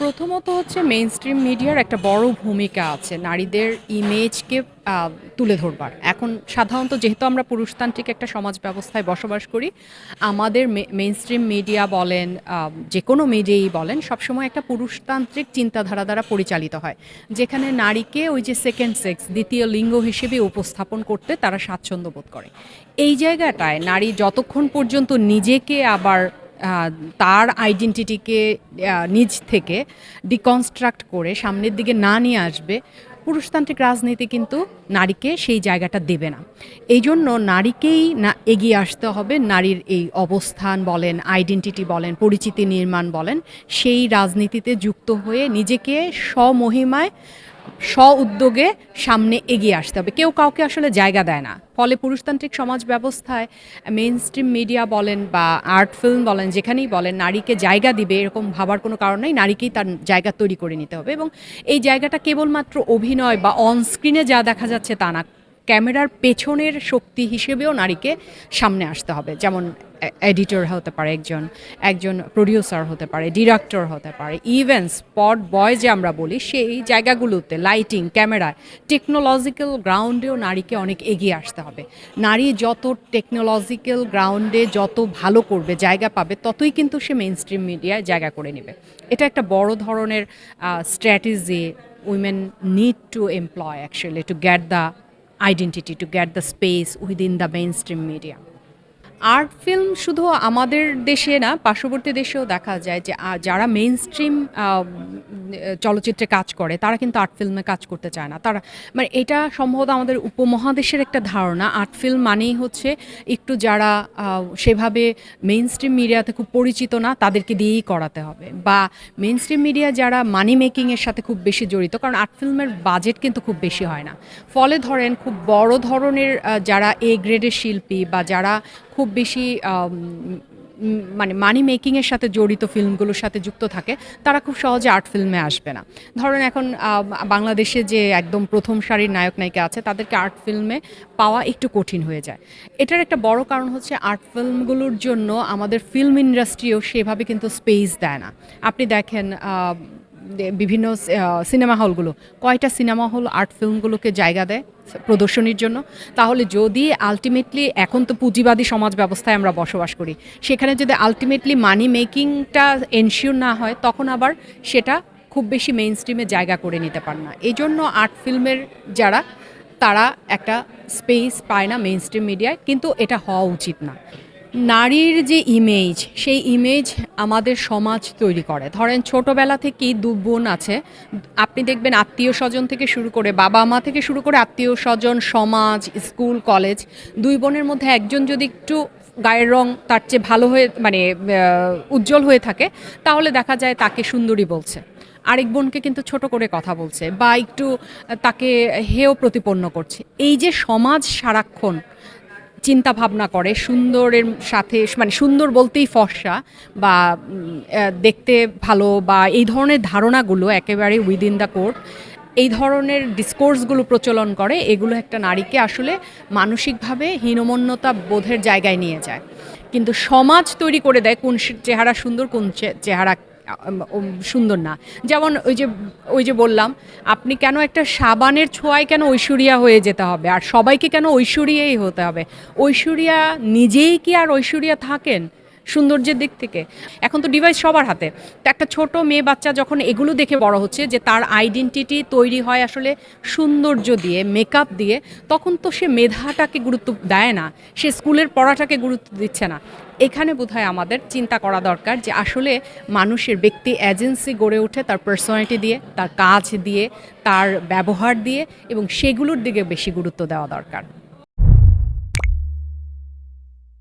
প্রথমত হচ্ছে মেইনস্ট্রিম মিডিয়ার একটা বড় ভূমিকা আছে নারীদের ইমেজকে তুলে ধরবার। এখন সাধারণত যেহেতু আমরা পুরুষতান্ত্রিক একটা সমাজ ব্যবস্থায় বসবাস করি, আমাদের মেইনস্ট্রিম মিডিয়া বলেন, যে কোনো মিডিয়াই বলেন, সবসময় একটা পুরুষতান্ত্রিক চিন্তাধারা দ্বারা পরিচালিত হয়, যেখানে নারীকে ওই যে সেকেন্ড সেক্স, দ্বিতীয় লিঙ্গ হিসেবে উপস্থাপন করতে তারা স্বাচ্ছন্দ্য বোধ করে। এই জায়গাটায় নারী যতক্ষণ পর্যন্ত নিজেকে আবার তার আইডেন্টিটিকে নিজ থেকে ডিকনস্ট্রাক্ট করে সামনের দিকে না নিয়ে আসবে, পুরুষতান্ত্রিক রাজনীতি কিন্তু নারীকে সেই জায়গাটা দেবে না। এই জন্য নারীকেই না এগিয়ে আসতে হবে, নারীর এই অবস্থান বলেন, আইডেন্টিটি বলেন, পরিচিতি নির্মাণ বলেন, সেই রাজনীতিতে যুক্ত হয়ে নিজেকে স্বমহিমায় উদ্যোগে সামনে এগিয়ে আসতে হবে। কেউ কাউকে আসলে জায়গা দেয় না। ফলে পুরুষতান্ত্রিক সমাজ ব্যবস্থায় মেইনস্ট্রিম মিডিয়া বলেন বা আর্ট ফিল্ম বলেন, যেখানেই বলেন নারীকে জায়গা দিবে এরকম ভাবার কোনো কারণ নেই। নারীকেই তার জায়গা তৈরি করে নিতে হবে, এবং এই জায়গাটা কেবলমাত্র অভিনয় বা অন স্ক্রিনে যা দেখা যাচ্ছে তা না, ক্যামেরার পেছনের শক্তি হিসেবেও নারীকে সামনে আসতে হবে। যেমন এডিটর হতে পারে, একজন প্রডিউসার হতে পারে, ডিরেক্টর হতে পারে, ইভেন স্পট বয় যে আমরা বলি, সেই জায়গাগুলোতে লাইটিং, ক্যামেরা, টেকনোলজিক্যাল গ্রাউন্ডেও নারীকে অনেক এগিয়ে আসতে হবে। নারী যত টেকনোলজিক্যাল গ্রাউন্ডে যত ভালো করবে, জায়গা পাবে, ততই কিন্তু সে মেইনস্ট্রিম মিডিয়ায় জায়গা করে নেবে। এটা একটা বড় ধরনের strategy women need to employ actually to get the identity, to get the space within the mainstream media. Art film শুধু আমাদের দেশে না, পার্শ্ববর্তী দেশেও দেখা যায় যে যারা মেইন স্ট্রিম চলচ্চিত্রে কাজ করে তারা কিন্তু আর্ট ফিল্মে কাজ করতে চায় না। তারা মানে এটা সম্ভবত আমাদের উপমহাদেশের একটা ধারণা, আর্ট ফিল্ম মানেই হচ্ছে একটু যারা সেভাবে মেইন স্ট্রিম মিডিয়াতে খুব পরিচিত না তাদেরকে দিয়েই করাতে হবে, বা মেইন স্ট্রিম মিডিয়া যারা মানি মেকিংয়ের সাথে খুব বেশি জড়িত, কারণ আর্ট ফিল্মের বাজেট কিন্তু খুব বেশি হয় না। ফলে ধরেন খুব বড় ধরনের যারা এ গ্রেডের শিল্পী বা যারা খুব বেশি মানে মানি মেকিংয়ের সাথে জড়িত ফিল্মগুলোর সাথে যুক্ত থাকে, তারা খুব সহজে আর্ট ফিল্মে আসবে না। ধরেন এখন বাংলাদেশে যে একদম প্রথম সারির নায়ক নায়িকা আছে, তাদেরকে আর্ট ফিল্মে পাওয়া একটু কঠিন হয়ে যায়। এটার একটা বড় কারণ হচ্ছে আর্ট ফিল্মগুলোর জন্য আমাদের ফিল্ম ইন্ডাস্ট্রিও সেভাবে কিন্তু স্পেস দেয় না। আপনি দেখেন বিভিন্ন সিনেমা হলগুলো, কয়টা সিনেমা হল আর্ট ফিল্মগুলোকে জায়গা দেয় প্রদর্শনীর জন্য? তাহলে যদি আলটিমেটলি, এখন তো পুঁজিবাদী সমাজ ব্যবস্থায় আমরা বসবাস করি, সেখানে যদি আলটিমেটলি মানি মেকিংটা এনশিওর না হয়, তখন আবার সেটা খুব বেশি মেইন স্ট্রিমে জায়গা করে নিতে পারে না। এই জন্য আর্ট ফিল্মের যারা, তারা একটা স্পেস পায় না মেইন স্ট্রিম মিডিয়ায়, কিন্তু এটা হওয়া উচিত না। নারীর যে ইমেজ, সেই ইমেজ আমাদের সমাজ তৈরি করে। ধরেন ছোটোবেলা থেকেই দু বোন আছে, আপনি দেখবেন আত্মীয় স্বজন থেকে শুরু করে, বাবা মা থেকে শুরু করে আত্মীয় স্বজন, সমাজ, স্কুল, কলেজ, দুই বোনের মধ্যে একজন যদি একটু গায়ের রং তার চেয়ে ভালো হয়ে, মানে উজ্জ্বল হয়ে থাকে, তাহলে দেখা যায় তাকে সুন্দরী বলছে, আরেক বোনকে কিন্তু ছোট করে কথা বলছে বা একটু তাকে হেয় প্রতিপন্ন করছে। এই যে সমাজ সারাক্ষণ চিন্তা ভাবনা করে সুন্দরের সাথে, মানে সুন্দর বলতেই ফর্সা বা দেখতে ভালো বা এই ধরনের ধারণাগুলো একেবারে উইদিন দ্য কোর্ট, এই ধরনের ডিসকোর্সগুলো প্রচলন করে, এগুলো একটা নারীকে আসলে মানসিকভাবে হীনমন্যতা বোধের জায়গায় নিয়ে যায়। কিন্তু সমাজ তৈরি করে দেয় কোন চেহারা সুন্দর, কোন চেহারা সুন্দর না। যেমন ওই যে বললাম, আপনি কেন একটা সাবানের ছোঁয়ায় কেন ঐশ্বরিয়া হয়ে যেতে হবে, আর সবাইকে কেন ঐশ্বরিয়াই হতে হবে? ঐশ্বরিয়া নিজেই কি আর ঐশ্বরিয়া থাকেন সৌন্দর্যের দিক থেকে? এখন তো ডিভাইস সবার হাতে। তো একটা ছোট মেয়ে বাচ্চা যখন এগুলো দেখে বড় হচ্ছে, যে তার আইডেন্টিটি তৈরি হয় আসলে সৌন্দর্য দিয়ে, মেকআপ দিয়ে, তখন তো সে মেধাটাকে গুরুত্ব দেয় না, সে স্কুলের পড়াটাকে গুরুত্ব দিচ্ছে না। এখানে বোধহয় আমাদের চিন্তা করা দরকার যে আসলে মানুষের ব্যক্তি এজেন্সি গড়ে ওঠে তার পার্সোনালিটি দিয়ে, তার কাজ দিয়ে, তার ব্যবহার দিয়ে, এবং সেগুলোর দিকে বেশি গুরুত্ব দেওয়া দরকার।